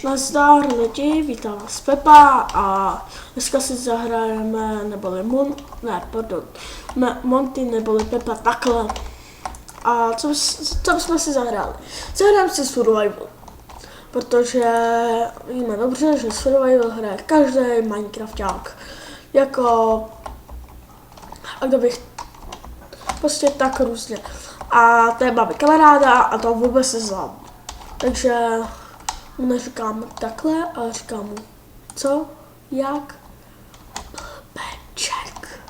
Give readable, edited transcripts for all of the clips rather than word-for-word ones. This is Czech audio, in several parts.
Nazdar lidi, vítám vás Pepa a dneska si zahrajeme, Monty neboli Pepa takhle. A co bychom si zahrali? Zahrajeme si Survival, protože víme dobře, že Survival hraje každý Minecrafták. A kdo bych prostě tak různě. A to je babi kamaráda a to vůbec neznám. Takže mu neříkám takhle, ale říkám mu co, jak, Peček.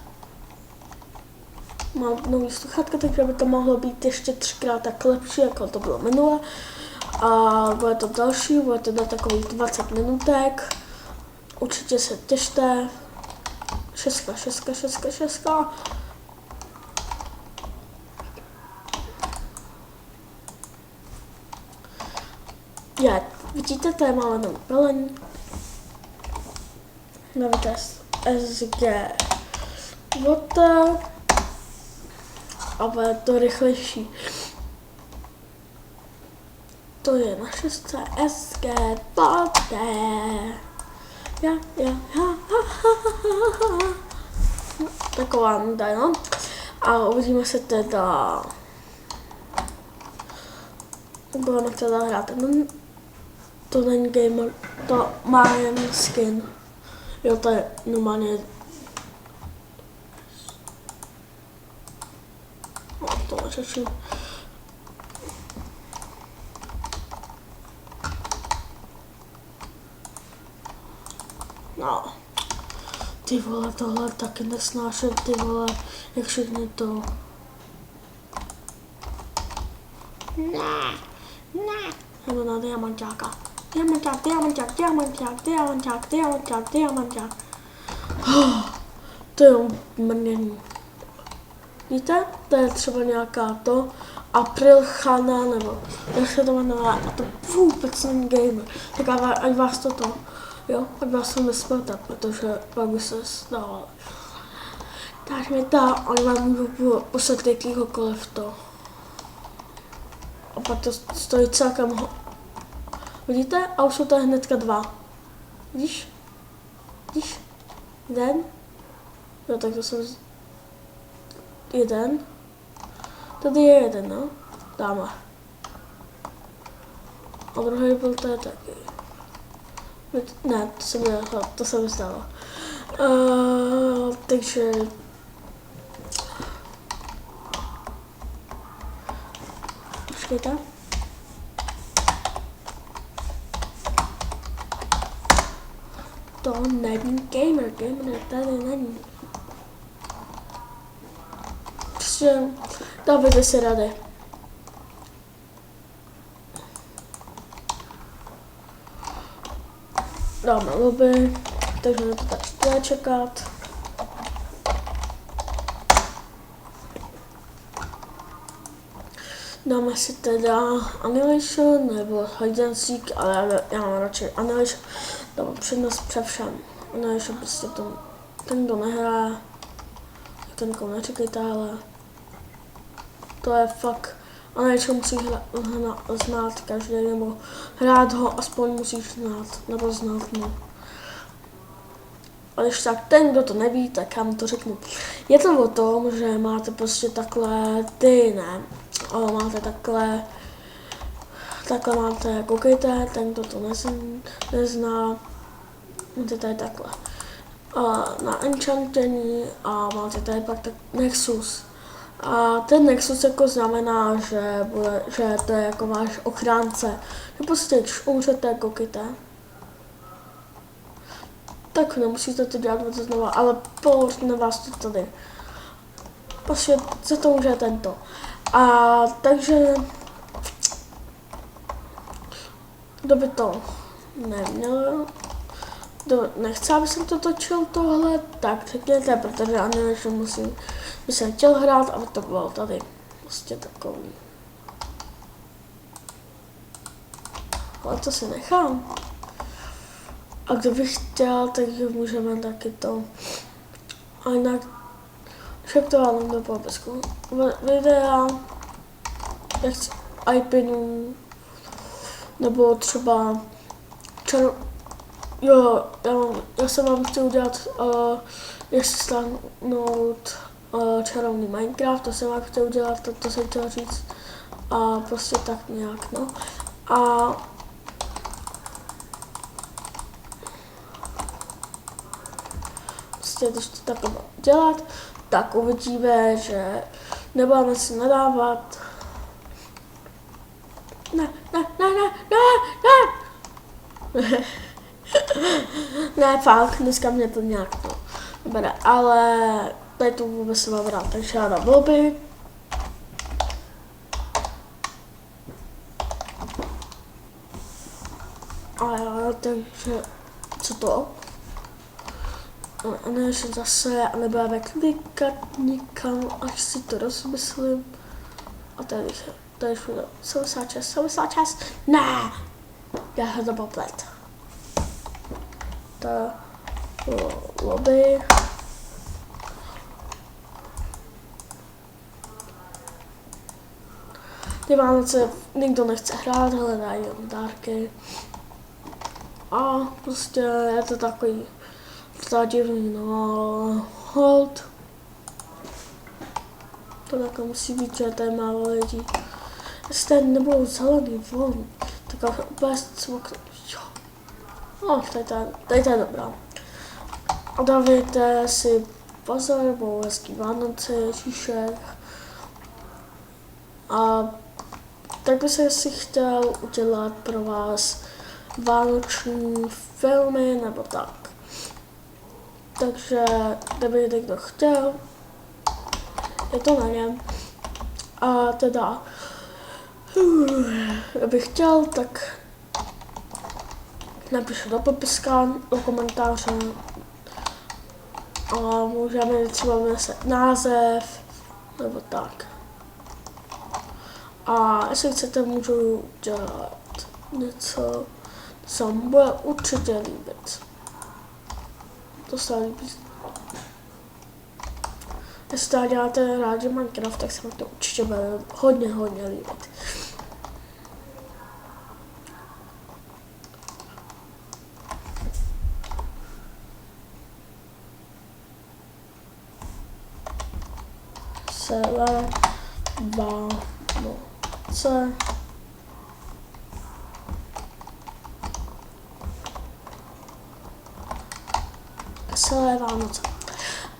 Mám nový sluchátka, takže by to mohlo být ještě 3krát tak lepší, jako to bylo minule. A bude to další, bude to na takových 20 minutek. Určitě se těšte. 6. Vidíte, tady máme nový pelení. Nový test SG Water. A bude to rychlejší. To je na 6 SG Water. Taková nuda, no. A uvidíme se teda. Budeme teda hrát. To není gamer, to má jen skin. Jo, to je normálně. No, to neřeším. No. Ty vole, tohle taky nesnáším, ty vole, jak všechny to. Ne. Jdu na diamantáka. Diamanták. To je mrnění. Víte? To je třeba nějaká to Aprilchana, nebo jak se to jmenuje, a to vůbec není gamer. Tak ať vás to, jo, ať vás to nesmete, protože pak by se stalo. Tak mi oni vám můžou poslat jakýhokoliv to. A pak to stojí celkem. Vidíte? A už jsou tady hnedka 2. Vidíš? Jeden? Jo, tak to jsem jeden. Tady je jeden, no? Dáme. A druhý byl tady taky. Ne, to se mi stalo. Takže počkejte. To není gamer tady není. Prostě dávajte si rady. Dáme lobby, takže to tak bude čekat. Dáme si teda Annihilation nebo Hide and Seek, ale já mám radši Annihilation. Dám přednost před všem. Annihilation prostě ten kdo nehraje, ten koho nečekejte, ale to je fakt. Annihilation musíš znát každý, nebo hrát ho aspoň musíš znát, nebo znát mu. A když tak ten, kdo to neví, tak já mu to řeknu. Je to o tom, že máte prostě takhle máte takhle máte, koukejte, ten, kdo to nezná, máte tady takhle. Na enchantení a máte tady pak tak Nexus. A ten Nexus jako znamená, že to je jako váš ochránce. Že prostě, když umřete, koukejte. Tak nemusíte to dělat znova, ale položte vás to tady. Prostě za to může tento. A takže kdo by to neměl, kdo nechce, aby jsem to točil tohle, tak řekněte, protože já nevím, by jsem chtěl hrát, aby to bylo tady prostě takový. Ale to si nechám. A kdo bych chtěl, tak můžeme taky to. A jinak však to vám do popisku. Videa, jak IPinu, nebo třeba Jo, já jsem vám chtěl udělat, jak si stáhnout čarovný Minecraft, to jsem vám chtěl udělat, to jsem chtěl říct. A prostě tak nějak, no. A prostě když to takhle mám dělat, tak uvidíme, že nebudeme si nadávat. Ne. Ne, fakt, dneska mě to nějak to nebere, ale tady to vůbec se mám rád, takže já dám volby. A já, takže, co to? A ne, že zase, a nebudeme klikat nikam, až si to rozmyslím. A tady všude, 76, ne! Já ho to poplet. To lobby. Ty Vánoce nikdo nechce hrát, hledají jen dárky. A prostě je to takový divný, no, hold. To takhle musí být, že tady málo lidí. Jestli tady nebudou zelený von, tak úplně smoknu. No, tady to je dobrá. A dávejte si pozor, budou hezký Vánoce, Ježíšek. A tak bych si chtěl udělat pro vás vánoční filmy nebo tak. Takže kdyby někdo chtěl, je to na něm. A teda, kdyby chtěl, tak napišu do popiska, do komentáře a můžeme třeba vymyslet název nebo tak. A jestli chcete, můžu dělat něco, co vám bude určitě líbit. To se líbí. Jestli tady děláte rádi Minecraft, tak se vám to určitě bude hodně líbit. Celé Vánoce. Celé Vánoce.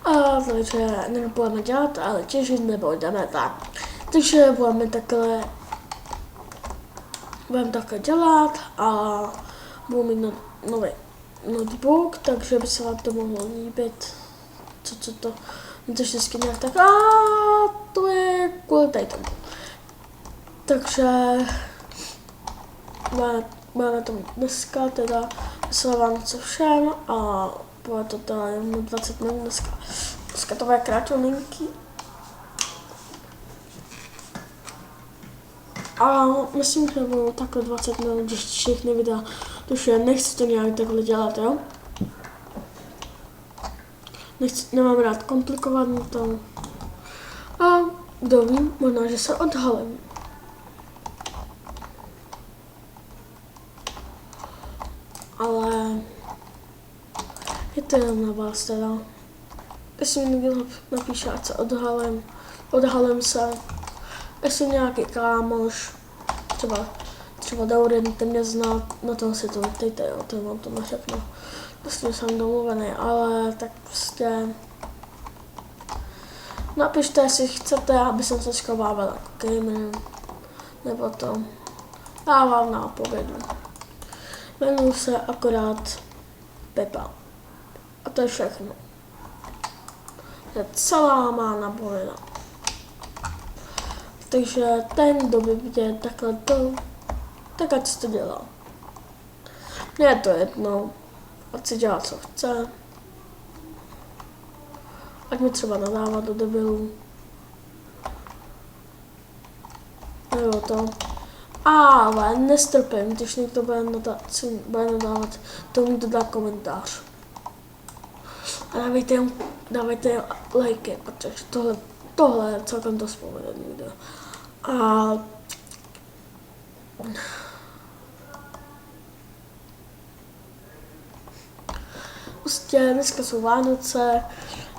A takže nebudeme dělat, ale těžit nebudeme tak. Takže budeme takhle dělat a budu mít nový notebook, takže by se vám to mohlo líbit. Co to? To vždycky nějak tak, to je kvůli tady tomu. Takže máme to dneska, teda veselé Vánoce všem a bude to teda jenom 20 minut dneska. Dneska to bude kráťolinky. A myslím, že budou takhle 20 minut, když všechny videa, protože nechci to nějak takhle dělat, jo? Nemám rád komplikovaný to. A kdo ví, možná, že se odhalím. Ale je to jenom na vás teda. Jestli mi někdo napíše, ať se odhalím se. Jestli nějaký kámoš, třeba Daurin, ten mě zná, na toho si to vyptejte, jo, to vám to neřeknu. Prostě jsem domluvený, ale tak prostě napište, jestli chcete, aby jsem se schovával jako gamer, nebo to. Já vám nápovědu. Jmenuji se akorát Pepa. A to je všechno. To je celá má nabolina. Takže ten, kdo by viděl takhle to, tak ať si to dělá. Mně je to jedno. Ať si dělá, co chce. Ať mi třeba nadává do debilů. Nebo to. Ale nestrpím, když někdo bude nadávat, to mi dodá komentář. A dávejte jim lajky, protože tohle je celkem dost povedený video. A prostě dneska jsou Vánoce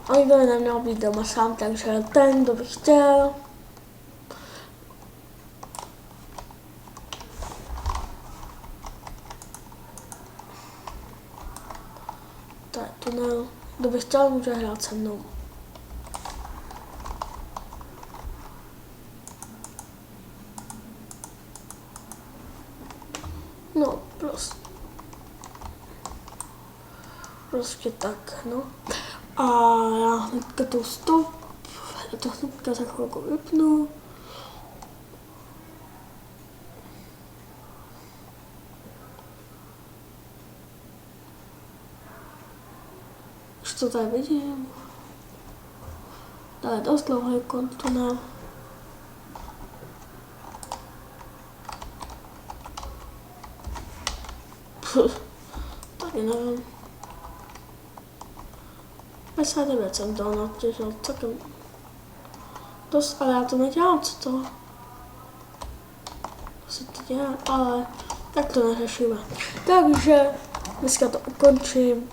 a nikdo by neměl být doma sám, takže ten, kdo by chtěl, to je tunel, kdo by chtěl, může hrát se mnou. No, prostě tak, no. A já hnedka to hnedka za chvilku vypnu. Už to tady vidím. Tady je dost dlouhý tunel. Tady nevím. 59 jsem to natěžil, celkem dost, ale já to nedělám, co to? To se to dělá, ale tak to neřešíme. Takže dneska to ukončím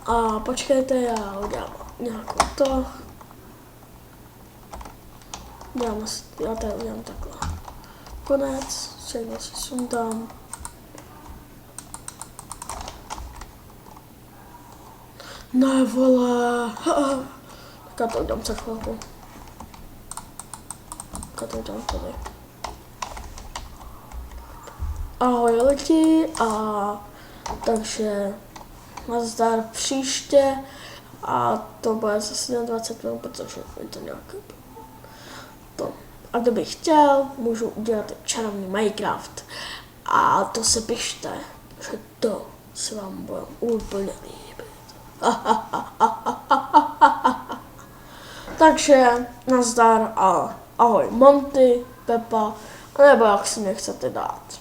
a počkejte, já udělám nějakou to. Já tady udělám takhle. Konec, všechno si sundám. Ne, vole. Tak já to udělám za chvilku. Tak já to udělám tady. Ahoj lidi a takže nazdar příště a to bude zase na 20 minut, protože je to nějaké to. A kdo by chtěl, můžu udělat čarovný Minecraft a to se pište, že to se vám bude úplně líbit. Takže nazdar a ahoj Monty, Pepa, nebo jak si mě chcete dát.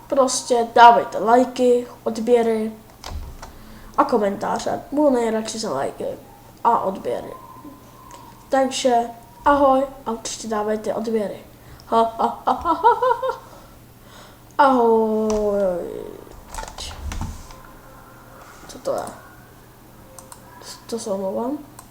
Prostě dávejte lajky, odběry a komentáře. Budu nejradši za lajky a odběry. Takže ahoj a určitě dávejte odběry. Ahoj. Co to je? To se omlouvám.